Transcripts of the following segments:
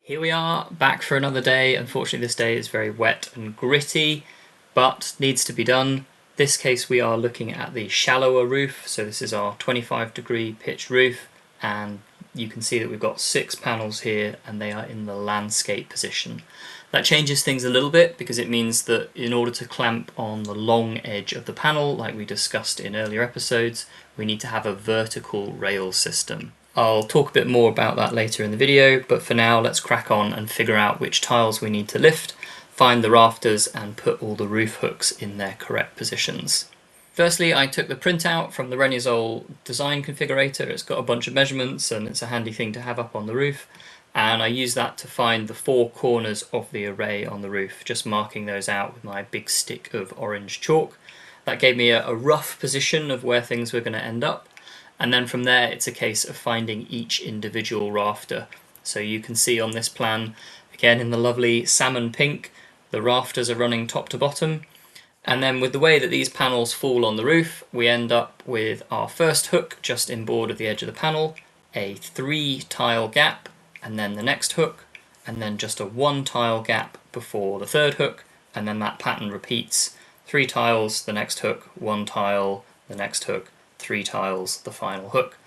Here we are, back for another day. Unfortunately, this day is very wet and gritty, but needs to be done. This case, we are looking at the shallower roof. So this is our 25-degree pitched roof, and you can see that we've got 6 panels here, and they are in the landscape position. That changes things a little bit because it means that in order to clamp on the long edge of the panel, like we discussed in earlier episodes, we need to have a vertical rail system. I'll talk a bit more about that later in the video, but for now let's crack on and figure out which tiles we need to lift, find the rafters and put all the roof hooks in their correct positions. Firstly, I took the printout from the Renusol design configurator. It's got a bunch of measurements and it's a handy thing to have up on the roof, and I used that to find the 4 corners of the array on the roof, just marking those out with my big stick of orange chalk. That gave me a rough position of where things were going to end up. And then from there, it's a case of finding each individual rafter. So you can see on this plan, again in the lovely salmon pink, the rafters are running top to bottom. And then with the way that these panels fall on the roof, we end up with our first hook just inboard of the edge of the panel, a 3-tile gap, and then the next hook, and then just a 1-tile gap before the third hook, and then that pattern repeats. 3 tiles, the next hook, 1 tile, the next hook, 3 tiles, the final hook.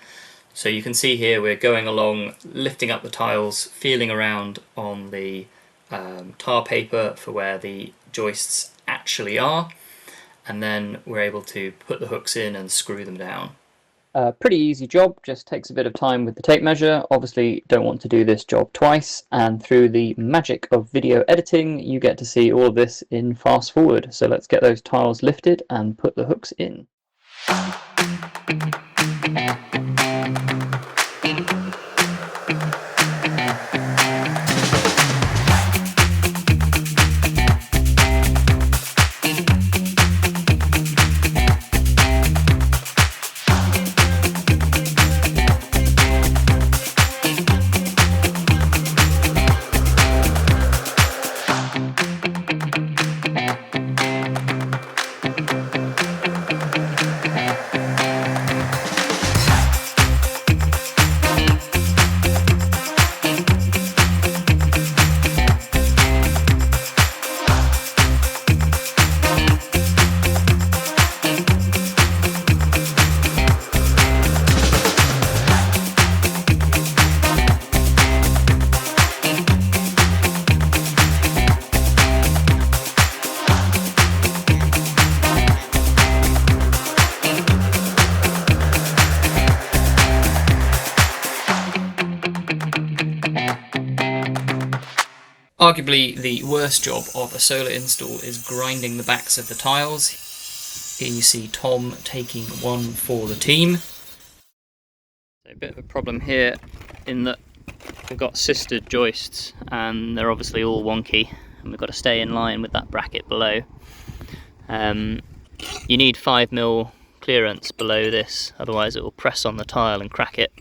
So you can see here we're going along, lifting up the tiles, feeling around on the tar paper for where the joists actually are, and then we're able to put the hooks in and screw them down. Pretty easy job, just takes a bit of time with the tape measure. Obviously don't want to do this job twice, and through the magic of video editing you get to see all of this in fast forward. So let's get those tiles lifted and put the hooks in. Arguably the worst job of a solar install is grinding the backs of the tiles. Here you see Tom taking one for the team. So a bit of a problem here in that we've got sistered joists and they're obviously all wonky, and we've got to stay in line with that bracket below. You need 5mm clearance below this, otherwise it will press on the tile and crack it.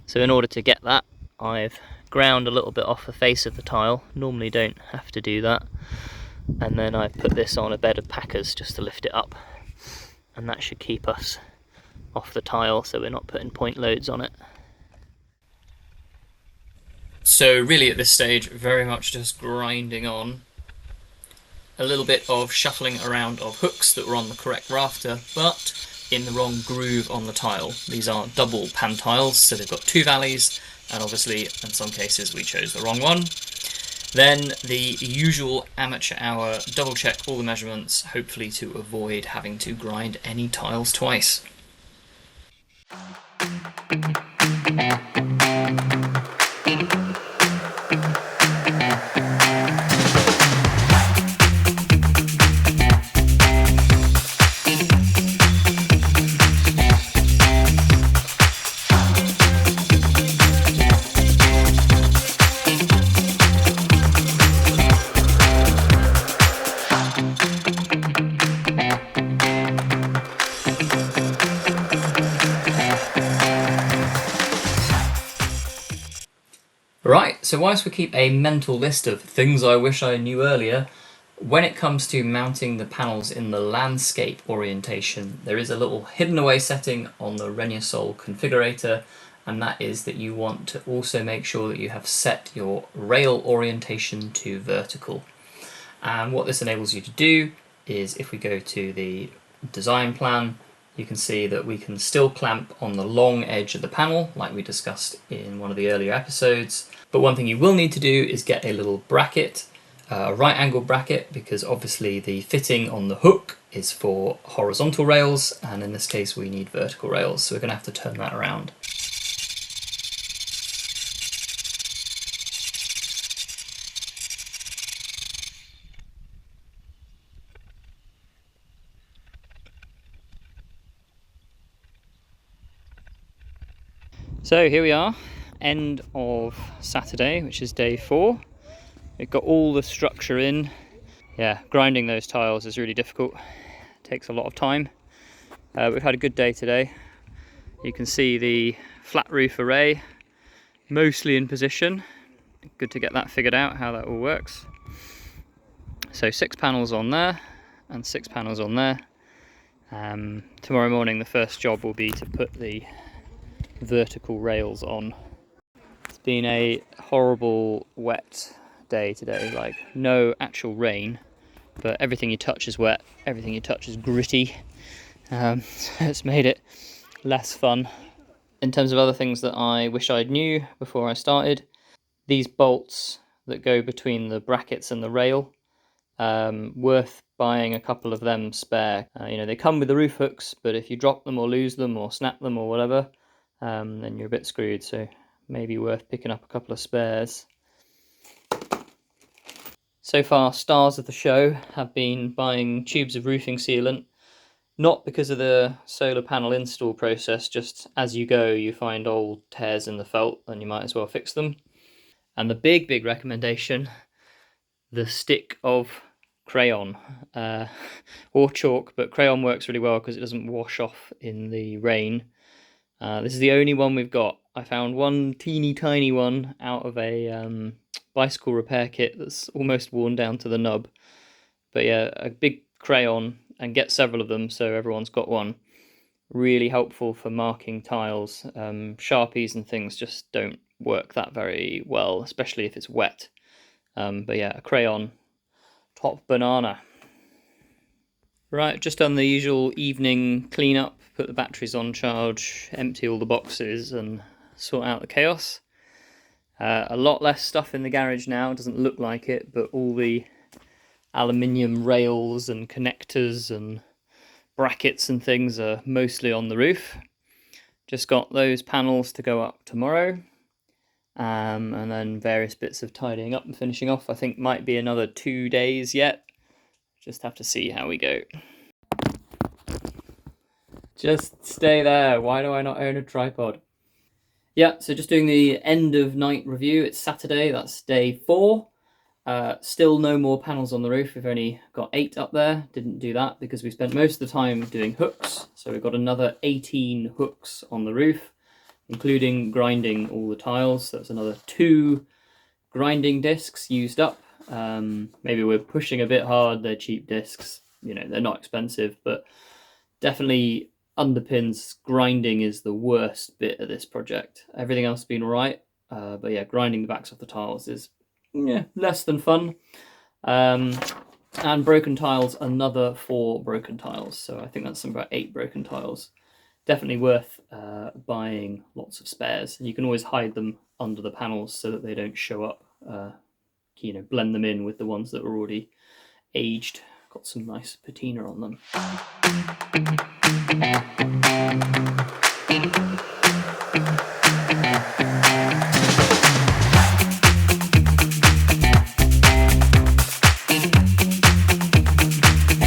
So in order to get that, I've ground a little bit off the face of the tile. Normally don't have to do that, and then I've put this on a bed of packers just to lift it up, and that should keep us off the tile so we're not putting point loads on it. So really at this stage, very much just grinding on. A little bit of shuffling around of hooks that were on the correct rafter but in the wrong groove on the tile. These are double pan tiles, so they've got 2 valleys, and obviously in some cases we chose the wrong one. Then the usual amateur hour, double check all the measurements, hopefully to avoid having to grind any tiles twice. Right, so whilst we keep a mental list of things I wish I knew earlier, when it comes to mounting the panels in the landscape orientation, there is a little hidden away setting on the Renusol configurator, and that is that you want to also make sure that you have set your rail orientation to vertical. And what this enables you to do is, if we go to the design plan, you can see that we can still clamp on the long edge of the panel like we discussed in one of the earlier episodes. But one thing you will need to do is get a little bracket, a right angle bracket, because obviously the fitting on the hook is for horizontal rails, and in this case we need vertical rails, so we're going to have to turn that around. So here we are, end of Saturday, which is day 4. We've got all the structure in. Yeah, grinding those tiles is really difficult. It takes a lot of time. We've had a good day today. You can see the flat roof array mostly in position. Good to get that figured out, how that all works. So 6 panels on there and 6 panels on there. Tomorrow morning the first job will be to put the vertical rails on. It's been a horrible wet day today, like no actual rain, but everything you touch is wet, everything you touch is gritty, so it's made it less fun. In terms of other things that I wish I'd knew before I started, these bolts that go between the brackets and the rail, worth buying a couple of them spare. They come with the roof hooks, but if you drop them or lose them or snap them or whatever, then you're a bit screwed, so maybe worth picking up a couple of spares. So far, stars of the show have been buying tubes of roofing sealant, not because of the solar panel install process, just as you go you find old tears in the felt and you might as well fix them. And the big recommendation, the stick of crayon, or chalk, but crayon works really well because it doesn't wash off in the rain. This is the only one we've got. I found one teeny tiny one out of a bicycle repair kit that's almost worn down to the nub. But yeah, a big crayon, and get several of them so everyone's got one. Really helpful for marking tiles. Sharpies and things just don't work that very well, especially if it's wet. But yeah, a crayon, top banana. Right, just done the usual evening cleanup, put the batteries on charge, empty all the boxes and sort out the chaos. A lot less stuff in the garage now, it doesn't look like it, but all the aluminium rails and connectors and brackets and things are mostly on the roof. Just got those panels to go up tomorrow, and then various bits of tidying up and finishing off. I think might be another 2 days yet. Just have to see how we go. Just stay there. Why do I not own a tripod? Yeah, so just doing the end of night review. It's Saturday, that's day 4. Still no more panels on the roof. We've only got 8 up there. Didn't do that because we spent most of the time doing hooks. So we've got another 18 hooks on the roof, including grinding all the tiles. So that's another 2 grinding discs used up. Maybe we're pushing a bit hard. They're cheap discs. They're not expensive, but definitely underpins grinding is the worst bit of this project. Everything else has been alright, but yeah, grinding the backs off the tiles is less than fun. And broken tiles, another 4 broken tiles, so I think that's about 8 broken tiles. Definitely worth buying lots of spares, and you can always hide them under the panels so that they don't show up. Blend them in with the ones that are already aged. Got some nice patina on them.